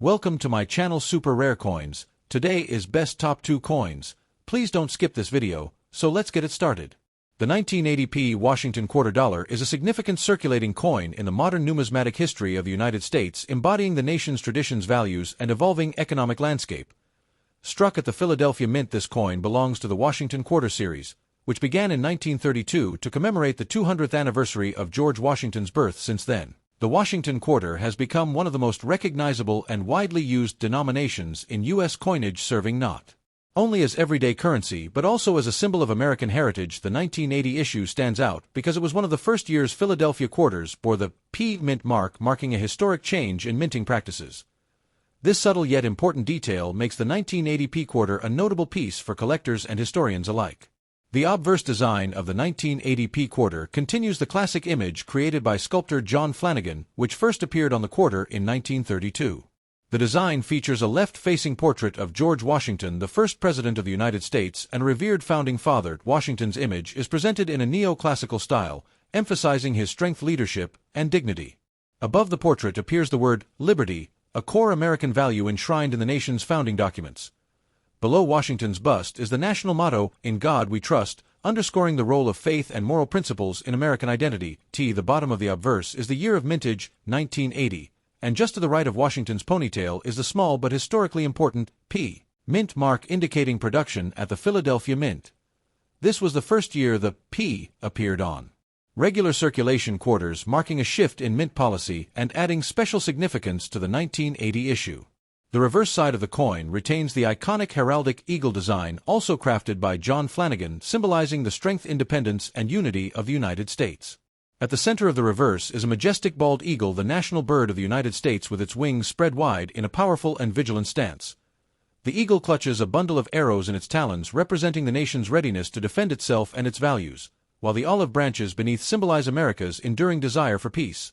Welcome to my channel Super Rare Coins. Today is best top 2 coins. Please don't skip this video, so let's get it started. The 1980p Washington quarter dollar is a significant circulating coin in the modern numismatic history of the United States, embodying the nation's traditions, values, and evolving economic landscape. Struck at the Philadelphia Mint, this coin belongs to the Washington Quarter series, which began in 1932 to commemorate the 200th anniversary of George Washington's birth. Since then, the Washington Quarter has become one of the most recognizable and widely used denominations in U.S. coinage, serving not only as everyday currency but also as a symbol of American heritage. The 1980 issue stands out because it was one of the first years Philadelphia quarters bore the P mint mark, marking a historic change in minting practices. This subtle yet important detail makes the 1980p quarter a notable piece for collectors and historians alike. The obverse design of the 1980p quarter continues the classic image created by sculptor John Flanagan, which first appeared on the quarter in 1932. The design features a left-facing portrait of George Washington, the first president of the United States and a revered founding father. Washington's image is presented in a neoclassical style, emphasizing his strength, leadership, and dignity. Above the portrait appears the word liberty, a core American value enshrined in the nation's founding documents. Below Washington's bust is the national motto, "In God We Trust," underscoring the role of faith and moral principles in American identity. The bottom of the obverse is the year of mintage, 1980, and just to the right of Washington's ponytail is the small but historically important P mint mark, indicating production at the Philadelphia Mint. This was the first year the P appeared on regular circulation quarters, marking a shift in mint policy and adding special significance to the 1980 issue. The reverse side of the coin retains the iconic heraldic eagle design, also crafted by John Flanagan, symbolizing the strength, independence, and unity of the United States. At the center of the reverse is a majestic bald eagle, the national bird of the United States, with its wings spread wide in a powerful and vigilant stance. The eagle clutches a bundle of arrows in its talons, representing the nation's readiness to defend itself and its values, while the olive branches beneath symbolize America's enduring desire for peace.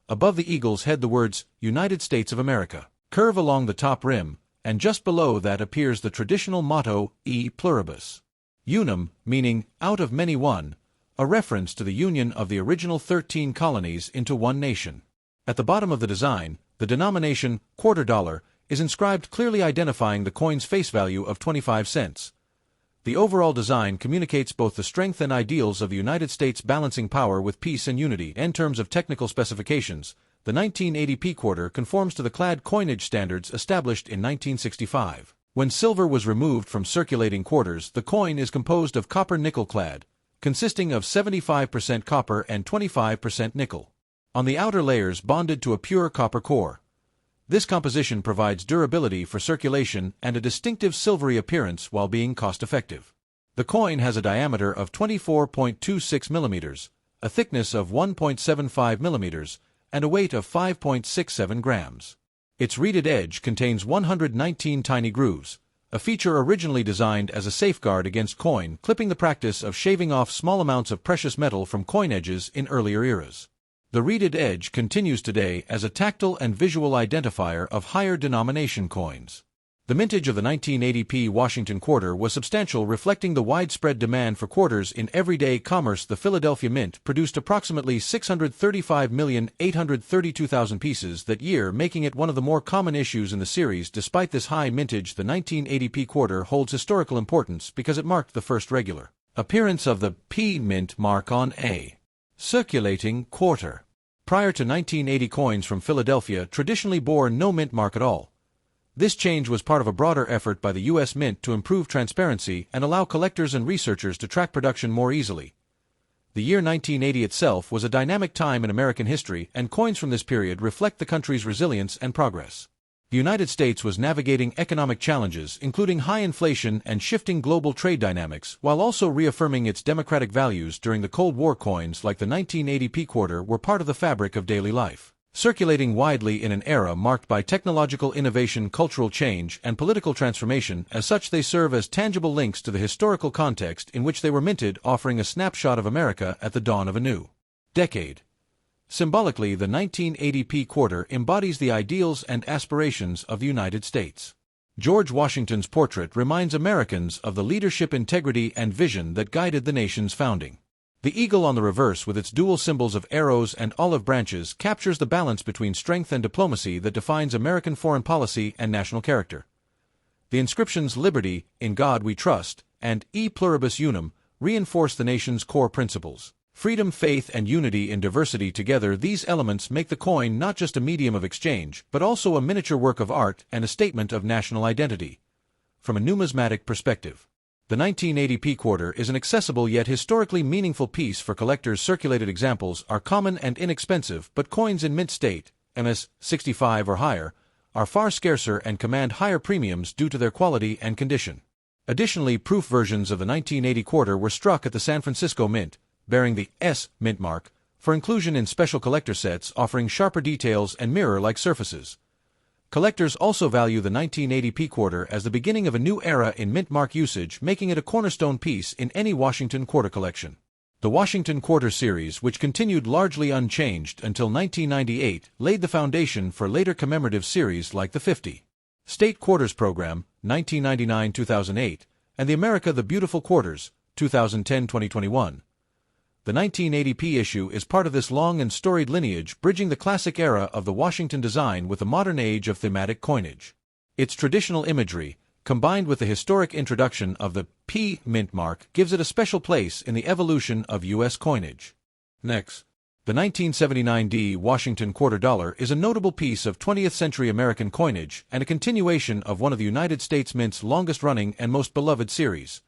Above the eagle's head, the words, "United States of America," curve along the top rim, and just below that appears the traditional motto, E pluribus unum, meaning out of many one, a reference to the union of the original 13 colonies into one nation. At the bottom of the design, the denomination, quarter dollar, is inscribed, clearly identifying the coin's face value of 25 cents. The overall design communicates both the strength and ideals of the United States, balancing power with peace and unity. In terms of technical specifications, the 1980p quarter conforms to the clad coinage standards established in 1965. When silver was removed from circulating quarters, the coin is composed of copper nickel clad, consisting of 75% copper and 25% nickel, on the outer layers bonded to a pure copper core. This composition provides durability for circulation and a distinctive silvery appearance while being cost-effective. The coin has a diameter of 24.26 millimeters, a thickness of 1.75 millimeters, and a weight of 5.67 grams. Its reeded edge contains 119 tiny grooves, a feature originally designed as a safeguard against coin clipping, the practice of shaving off small amounts of precious metal from coin edges in earlier eras. The reeded edge continues today as a tactile and visual identifier of higher denomination coins. The mintage of the 1980p Washington quarter was substantial, reflecting the widespread demand for quarters in everyday commerce. The Philadelphia Mint produced approximately 635,832,000 pieces that year, making it one of the more common issues in the series. Despite this high mintage, the 1980p quarter holds historical importance because it marked the first regular appearance of the P mint mark on a circulating quarter. Prior to 1980, coins from Philadelphia traditionally bore no mint mark at all. This change was part of a broader effort by the U.S. Mint to improve transparency and allow collectors and researchers to track production more easily. The year 1980 itself was a dynamic time in American history, and coins from this period reflect the country's resilience and progress. The United States was navigating economic challenges, including high inflation and shifting global trade dynamics, while also reaffirming its democratic values. During the Cold War, coins like the 1980p quarter were part of the fabric of daily life, circulating widely in an era marked by technological innovation, cultural change, and political transformation. As such, they serve as tangible links to the historical context in which they were minted, offering a snapshot of America at the dawn of a new decade. Symbolically, the 1980p quarter embodies the ideals and aspirations of the United States. George Washington's portrait reminds Americans of the leadership, integrity, and vision that guided the nation's founding. The eagle on the reverse with its dual symbols of arrows and olive branches captures the balance between strength and diplomacy that defines American foreign policy and national character. The inscriptions "Liberty, in God we trust," and "E pluribus unum" reinforce the nation's core principles. Freedom, faith, and unity in diversity. Together, these elements make the coin not just a medium of exchange, but also a miniature work of art and a statement of national identity. From a numismatic perspective, the 1980p quarter is an accessible yet historically meaningful piece for collectors. Circulated examples are common and inexpensive, but coins in mint state, MS 65 or higher, are far scarcer and command higher premiums due to their quality and condition. Additionally, proof versions of the 1980 quarter were struck at the San Francisco Mint, bearing the S mint mark, for inclusion in special collector sets offering sharper details and mirror-like surfaces. Collectors also value the 1980p quarter as the beginning of a new era in mint mark usage, making it a cornerstone piece in any Washington quarter collection. The Washington Quarter series, which continued largely unchanged until 1998, laid the foundation for later commemorative series like the 50 State Quarters Program, 1999-2008, and the America the Beautiful Quarters, 2010-2021. The 1980p issue is part of this long and storied lineage, bridging the classic era of the Washington design with the modern age of thematic coinage. Its traditional imagery, combined with the historic introduction of the P mint mark, gives it a special place in the evolution of U.S. coinage. Next, the 1979 Washington quarter dollar is a notable piece of 20th-century American coinage and a continuation of one of the United States Mint's longest-running and most beloved series.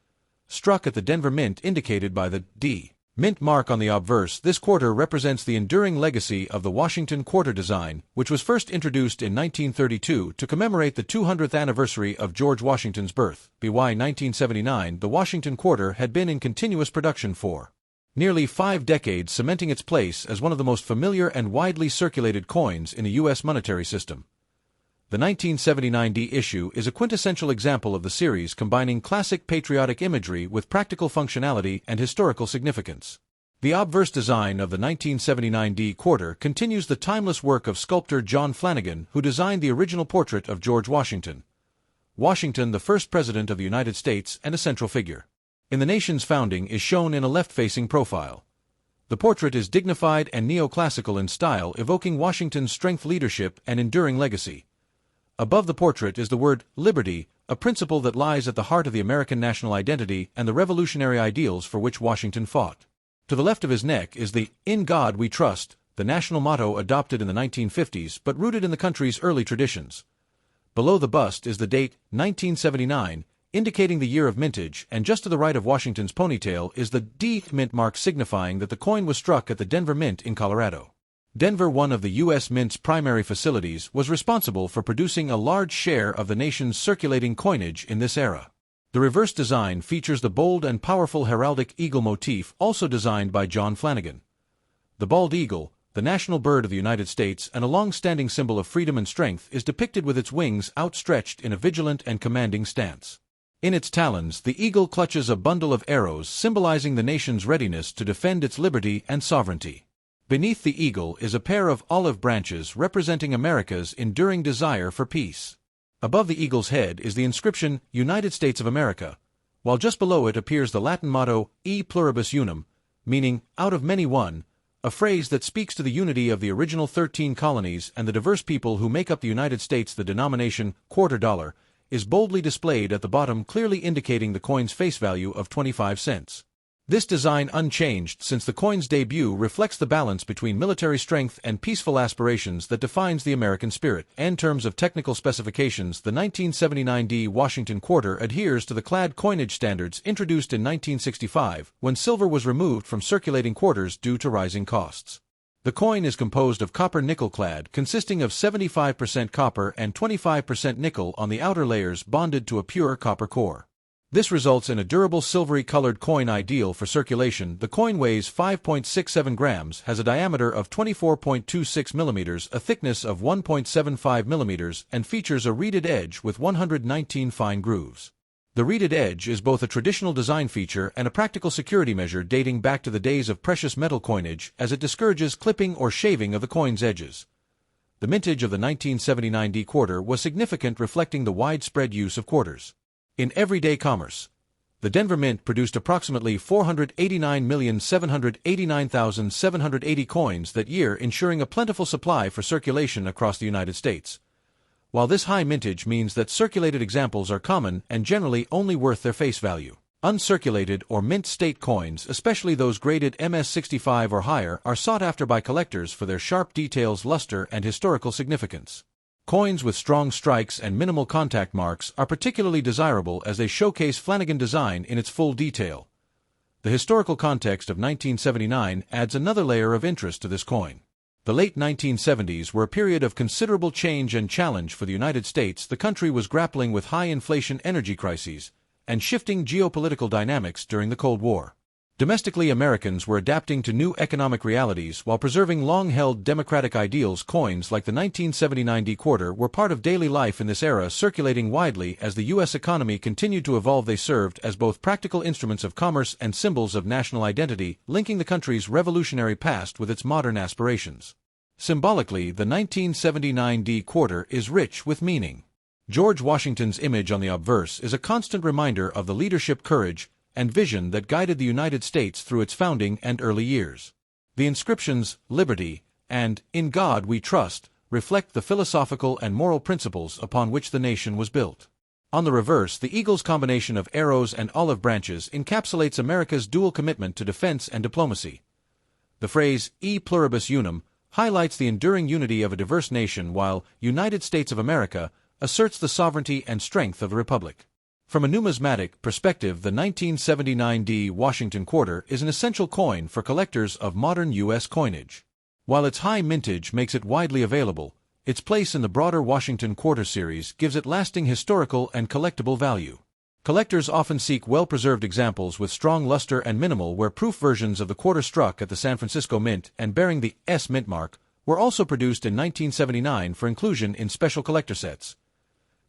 Struck at the Denver Mint indicated by the D mint mark on the obverse, this quarter represents the enduring legacy of the Washington quarter design, which was first introduced in 1932 to commemorate the 200th anniversary of George Washington's birth. By 1979, the Washington quarter had been in continuous production for nearly 5 decades, cementing its place as one of the most familiar and widely circulated coins in the U.S. monetary system. The 1979 issue is a quintessential example of the series, combining classic patriotic imagery with practical functionality and historical significance. The obverse design of the 1979 quarter continues the timeless work of sculptor John Flanagan, who designed the original portrait of George Washington. Washington, the first president of the United States and a central figure in the nation's founding, is shown in a left-facing profile. The portrait is dignified and neoclassical in style, evoking Washington's strength, leadership, and enduring legacy. Above the portrait is the word "liberty," a principle that lies at the heart of the American national identity and the revolutionary ideals for which Washington fought. To the left of his neck is the "In God We Trust," the national motto adopted in the 1950s but rooted in the country's early traditions. Below the bust is the date, 1979, indicating the year of mintage, and just to the right of Washington's ponytail is the D mint mark, signifying that the coin was struck at the Denver Mint in Colorado. Denver, one of the U.S. Mint's primary facilities, was responsible for producing a large share of the nation's circulating coinage in this era. The reverse design features the bold and powerful heraldic eagle motif, also designed by John Flanagan. The bald eagle, the national bird of the United States and a long-standing symbol of freedom and strength, is depicted with its wings outstretched in a vigilant and commanding stance. In its talons, the eagle clutches a bundle of arrows, symbolizing the nation's readiness to defend its liberty and sovereignty. Beneath the eagle is a pair of olive branches representing America's enduring desire for peace. Above the eagle's head is the inscription, "United States of America," while just below it appears the Latin motto, "E pluribus unum," meaning, "out of many one," a phrase that speaks to the unity of the original 13 colonies and the diverse people who make up the United States. The denomination, quarter dollar, is boldly displayed at the bottom, clearly indicating the coin's face value of 25 cents. This design, unchanged since the coin's debut, reflects the balance between military strength and peaceful aspirations that defines the American spirit. In terms of technical specifications, the 1979 Washington quarter adheres to the clad coinage standards introduced in 1965, when silver was removed from circulating quarters due to rising costs. The coin is composed of copper-nickel clad, consisting of 75% copper and 25% nickel on the outer layers, bonded to a pure copper core. This results in a durable silvery-colored coin ideal for circulation. The coin weighs 5.67 grams, has a diameter of 24.26 millimeters, a thickness of 1.75 millimeters, and features a reeded edge with 119 fine grooves. The reeded edge is both a traditional design feature and a practical security measure dating back to the days of precious metal coinage, as it discourages clipping or shaving of the coin's edges. The mintage of the 1979 quarter was significant, reflecting the widespread use of quarters in everyday commerce. The Denver Mint produced approximately 489,789,780 coins that year, ensuring a plentiful supply for circulation across the United States. While this high mintage means that circulated examples are common and generally only worth their face value, uncirculated or mint state coins, especially those graded MS-65 or higher, are sought after by collectors for their sharp details, luster, and historical significance. Coins with strong strikes and minimal contact marks are particularly desirable as they showcase Flanagan design in its full detail. The historical context of 1979 adds another layer of interest to this coin. The late 1970s were a period of considerable change and challenge for the United States. The country was grappling with high inflation, energy crises, and shifting geopolitical dynamics during the Cold War. Domestically, Americans were adapting to new economic realities while preserving long-held democratic ideals. Coins like the 1979 D quarter were part of daily life in this era, circulating widely as the U.S. economy continued to evolve. They served as both practical instruments of commerce and symbols of national identity, linking the country's revolutionary past with its modern aspirations. Symbolically, the 1979 D quarter is rich with meaning. George Washington's image on the obverse is a constant reminder of the leadership, courage, and vision that guided the United States through its founding and early years. The inscriptions, "Liberty" and "In God We Trust," reflect the philosophical and moral principles upon which the nation was built. On the reverse, the eagle's combination of arrows and olive branches encapsulates America's dual commitment to defense and diplomacy. The phrase, "E pluribus unum," highlights the enduring unity of a diverse nation, while "United States of America" asserts the sovereignty and strength of the Republic. From a numismatic perspective, the 1979 D Washington quarter is an essential coin for collectors of modern U.S. coinage. While its high mintage makes it widely available, its place in the broader Washington quarter series gives it lasting historical and collectible value. Collectors often seek well-preserved examples with strong luster and minimal wear-proof. Versions of the quarter struck at the San Francisco Mint and bearing the S mint mark were also produced in 1979 for inclusion in special collector sets.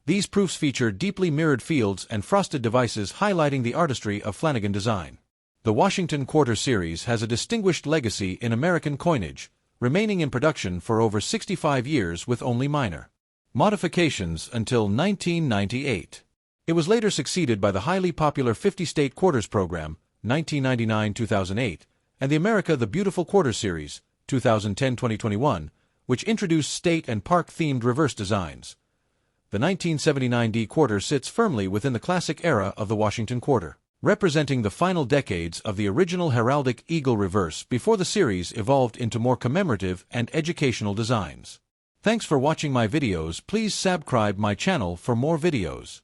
These proofs feature deeply mirrored fields and frosted devices, highlighting the artistry of Flanagan design. The Washington Quarter series has a distinguished legacy in American coinage, remaining in production for over 65 years with only minor modifications until 1998. It was later succeeded by the highly popular 50-state quarters program, 1999-2008, and the America the Beautiful Quarter series, 2010-2021, which introduced state and park-themed reverse designs. The 1979 D quarter sits firmly within the classic era of the Washington quarter, representing the final decades of the original heraldic eagle reverse before the series evolved into more commemorative and educational designs. Thanks for watching my videos. Please subscribe my channel for more videos.